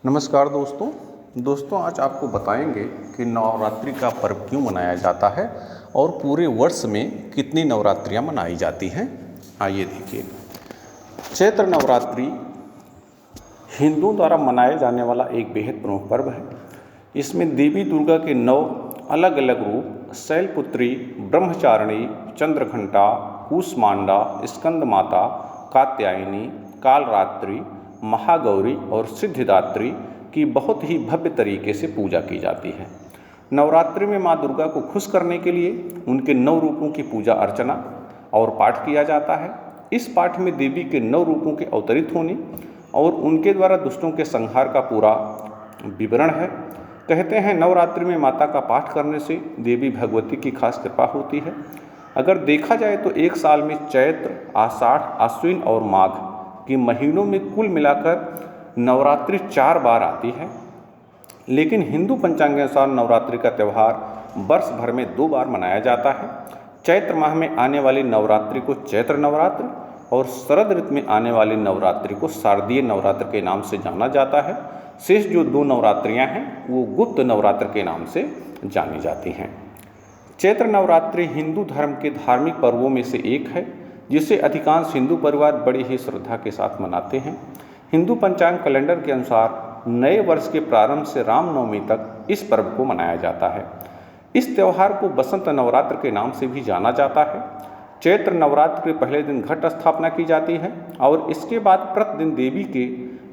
नमस्कार दोस्तों आज आपको बताएंगे कि नवरात्रि का पर्व क्यों मनाया जाता है और पूरे वर्ष में कितनी नवरात्रियां मनाई जाती हैं। आइए देखिए। चैत्र नवरात्रि हिंदुओं द्वारा मनाए जाने वाला एक बेहद प्रमुख पर्व है। इसमें देवी दुर्गा के 9 अलग अलग रूप शैलपुत्री, ब्रह्मचारिणी, चंद्रघंटा, कूष्मांडा, स्कंद माता, कात्यायनी, कालरात्रि, महागौरी और सिद्धिदात्री की बहुत ही भव्य तरीके से पूजा की जाती है। नवरात्रि में माँ दुर्गा को खुश करने के लिए उनके 9 रूपों की पूजा अर्चना और पाठ किया जाता है। इस पाठ में देवी के 9 रूपों के अवतरित होने और उनके द्वारा दुष्टों के संहार का पूरा विवरण है। कहते हैं नवरात्रि में माता का पाठ करने से देवी भगवती की खास कृपा होती है। अगर देखा जाए तो एक साल में चैत्र, आषाढ़, आश्विन और माघ के महीनों में कुल मिलाकर नवरात्रि 4 बार आती है। लेकिन हिंदू पंचांग के अनुसार नवरात्रि का त्यौहार वर्ष भर में 2 बार मनाया जाता है। चैत्र माह में आने वाली नवरात्रि को चैत्र नवरात्र और शरद ऋतु में आने वाली नवरात्रि को शारदीय नवरात्र के नाम से जाना जाता है। शेष जो 2 नवरात्रियां हैं वो गुप्त नवरात्र के नाम से जानी जाती हैं। चैत्र नवरात्रि हिंदू धर्म के धार्मिक पर्वों में से एक है जिसे अधिकांश हिंदू परिवार बड़ी ही श्रद्धा के साथ मनाते हैं। हिंदू पंचांग कैलेंडर के अनुसार नए वर्ष के प्रारंभ से रामनवमी तक इस पर्व को मनाया जाता है। इस त्यौहार को बसंत नवरात्र के नाम से भी जाना जाता है। चैत्र नवरात्र के पहले दिन घट स्थापना की जाती है और इसके बाद प्रतिदिन देवी के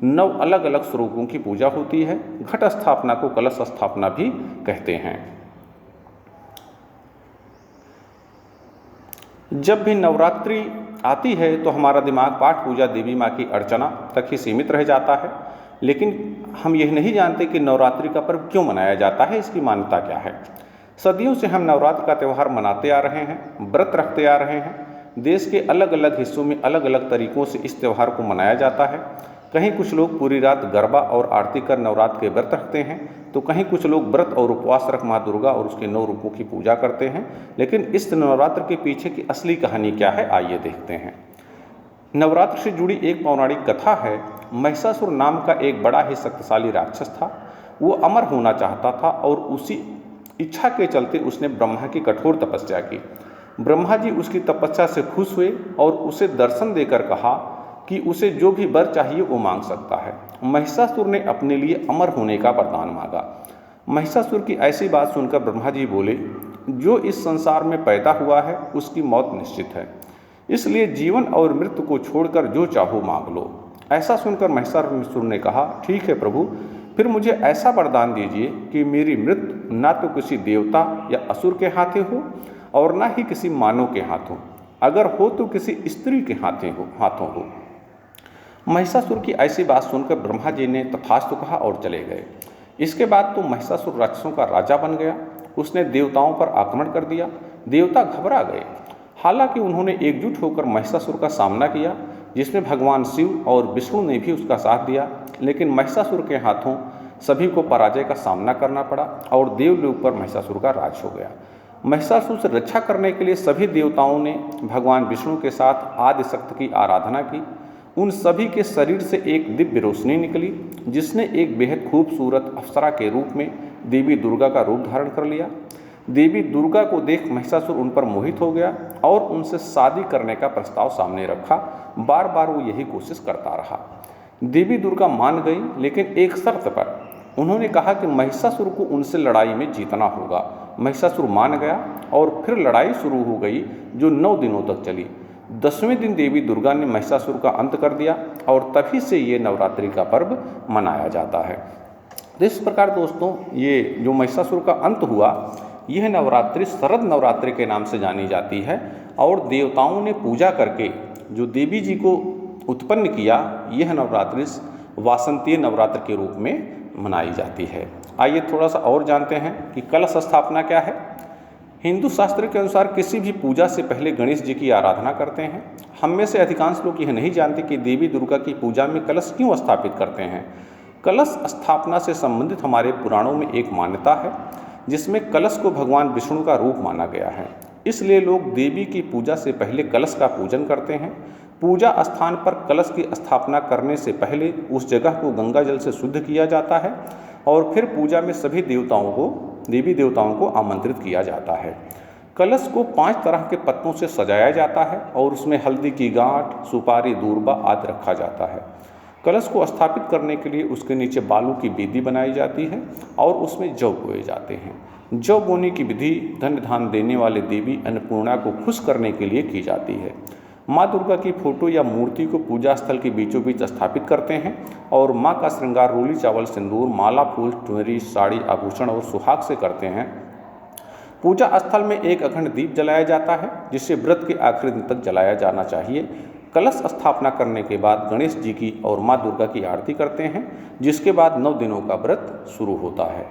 9 अलग अलग स्वरूपों की पूजा होती है। घट स्थापना को कलश स्थापना भी कहते हैं। जब भी नवरात्रि आती है तो हमारा दिमाग पाठ पूजा, देवी माँ की अर्चना तक ही सीमित रह जाता है। लेकिन हम यह नहीं जानते कि नवरात्रि का पर्व क्यों मनाया जाता है, इसकी मान्यता क्या है। सदियों से हम नवरात्र का त्यौहार मनाते आ रहे हैं, व्रत रखते आ रहे हैं। देश के अलग अलग हिस्सों में अलग अलग तरीक़ों से इस त्यौहार को मनाया जाता है। कहीं कुछ लोग पूरी रात गरबा और आरती कर नवरात्र के व्रत रखते हैं तो कहीं कुछ लोग व्रत और उपवास रख माँ दुर्गा और उसके 9 रूपों की पूजा करते हैं। लेकिन इस नवरात्र के पीछे की असली कहानी क्या है, आइए देखते हैं। नवरात्र से जुड़ी एक पौराणिक कथा है। महिषासुर नाम का एक बड़ा ही शक्तिशाली राक्षस था। वो अमर होना चाहता था और उसी इच्छा के चलते उसने ब्रह्मा की कठोर तपस्या की। ब्रह्मा जी उसकी तपस्या से खुश हुए और उसे दर्शन देकर कहा कि उसे जो भी वर चाहिए वो मांग सकता है। महिषासुर ने अपने लिए अमर होने का वरदान मांगा। महिषासुर की ऐसी बात सुनकर ब्रह्मा जी बोले, जो इस संसार में पैदा हुआ है उसकी मौत निश्चित है, इसलिए जीवन और मृत्यु को छोड़कर जो चाहो मांग लो। ऐसा सुनकर महिषासुर ने कहा, ठीक है प्रभु, फिर मुझे ऐसा वरदान दीजिए कि मेरी मृत्यु ना तो किसी देवता या असुर के हाथे हो और ना ही किसी मानव के हाथों, अगर हो तो किसी स्त्री के हाथों हो। महिषासुर की ऐसी बात सुनकर ब्रह्मा जी ने तथास्तु कहा और चले गए। इसके बाद तो महिषासुर राक्षसों का राजा बन गया। उसने देवताओं पर आक्रमण कर दिया। देवता घबरा गए। हालांकि उन्होंने एकजुट होकर महिषासुर का सामना किया, जिसमें भगवान शिव और विष्णु ने भी उसका साथ दिया। लेकिन महिषासुर के हाथों सभी को पराजय का सामना करना पड़ा और देवलोक पर महिषासुर का राज हो गया। महिषासुर से रक्षा करने के लिए सभी देवताओं ने भगवान विष्णु के साथ आदिशक्ति की आराधना की। उन सभी के शरीर से एक दिव्य रोशनी निकली, जिसने एक बेहद खूबसूरत अप्सरा के रूप में देवी दुर्गा का रूप धारण कर लिया। देवी दुर्गा को देख महिषासुर उन पर मोहित हो गया और उनसे शादी करने का प्रस्ताव सामने रखा। बार बार वो यही कोशिश करता रहा। देवी दुर्गा मान गई, लेकिन एक शर्त पर। उन्होंने कहा कि महिषासुर को उनसे लड़ाई में जीतना होगा। महिषासुर मान गया और फिर लड़ाई शुरू हो गई, जो 9 दिनों तक चली। 10वें दिन देवी दुर्गा ने महिषासुर का अंत कर दिया और तभी से ये नवरात्रि का पर्व मनाया जाता है। तो इस प्रकार दोस्तों, ये जो महिषासुर का अंत हुआ, यह नवरात्रि शरद नवरात्रि के नाम से जानी जाती है और देवताओं ने पूजा करके जो देवी जी को उत्पन्न किया, यह नवरात्रि वासंतीय नवरात्र के रूप में मनाई जाती है। आइए थोड़ा सा और जानते हैं कि कलश स्थापना क्या है। हिंदू शास्त्र के अनुसार किसी भी पूजा से पहले गणेश जी की आराधना करते हैं। हम में से अधिकांश लोग यह नहीं जानते कि देवी दुर्गा की पूजा में कलश क्यों स्थापित करते हैं। कलश स्थापना से संबंधित हमारे पुराणों में एक मान्यता है, जिसमें कलश को भगवान विष्णु का रूप माना गया है। इसलिए लोग देवी की पूजा से पहले कलश का पूजन करते हैं। पूजा स्थान पर कलश की स्थापना करने से पहले उस जगह को गंगा जल से शुद्ध किया जाता है और फिर पूजा में सभी देवी देवताओं को आमंत्रित किया जाता है। कलश को 5 तरह के पत्तों से सजाया जाता है और उसमें हल्दी की गांठ, सुपारी, दूर्बा आदि रखा जाता है। कलश को स्थापित करने के लिए उसके नीचे बालू की बेदी बनाई जाती है और उसमें जौ बोए जाते हैं। जौ बोने की विधि धन धान देने वाले देवी अन्नपूर्णा को खुश करने के लिए की जाती है। माँ दुर्गा की फोटो या मूर्ति को पूजा स्थल के बीचों बीच स्थापित करते हैं और माँ का श्रृंगार रोली चावल, सिंदूर, माला, फूल, चुनरी, साड़ी, आभूषण और सुहाग से करते हैं। पूजा स्थल में एक अखंड दीप जलाया जाता है जिसे व्रत के आखिरी दिन तक जलाया जाना चाहिए। कलश स्थापना करने के बाद गणेश जी की और माँ दुर्गा की आरती करते हैं, जिसके बाद 9 दिनों का व्रत शुरू होता है।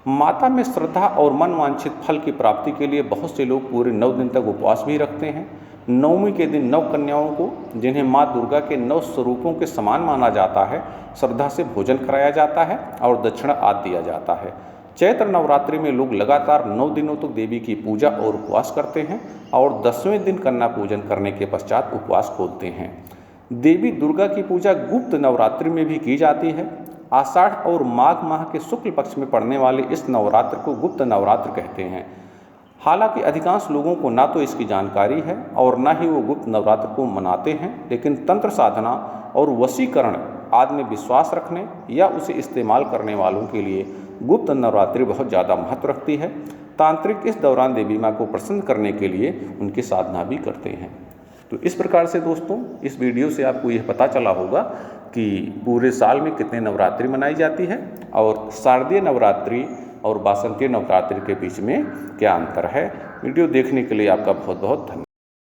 माता में श्रद्धा और मनवांछित फल की प्राप्ति के लिए बहुत से लोग पूरे 9 दिन तक उपवास भी रखते हैं। नवमी के दिन 9 कन्याओं को, जिन्हें माँ दुर्गा के 9 स्वरूपों के समान माना जाता है, श्रद्धा से भोजन कराया जाता है और दक्षिणा आदि दिया जाता है। चैत्र नवरात्रि में लोग लगातार 9 दिनों तक देवी की पूजा और उपवास करते हैं और 10वें दिन कन्या पूजन करने के पश्चात उपवास खोलते हैं। देवी दुर्गा की पूजा गुप्त नवरात्रि में भी की जाती है। आषाढ़ और माघ माह के शुक्ल पक्ष में पड़ने वाले इस नवरात्र को गुप्त नवरात्र कहते हैं। हालांकि अधिकांश लोगों को ना तो इसकी जानकारी है और ना ही वो गुप्त नवरात्र को मनाते हैं, लेकिन तंत्र साधना और वशीकरण आदि में विश्वास रखने या उसे इस्तेमाल करने वालों के लिए गुप्त नवरात्रि बहुत ज़्यादा महत्व रखती है। तांत्रिक इस दौरान देवी माँ को प्रसन्न करने के लिए उनकी साधना भी करते हैं। तो इस प्रकार से दोस्तों, इस वीडियो से आपको यह पता चला होगा कि पूरे साल में कितने नवरात्रि मनाई जाती है और शारदीय नवरात्रि और बासंतीय नवरात्रि के बीच में क्या अंतर है। वीडियो देखने के लिए आपका बहुत बहुत धन्यवाद।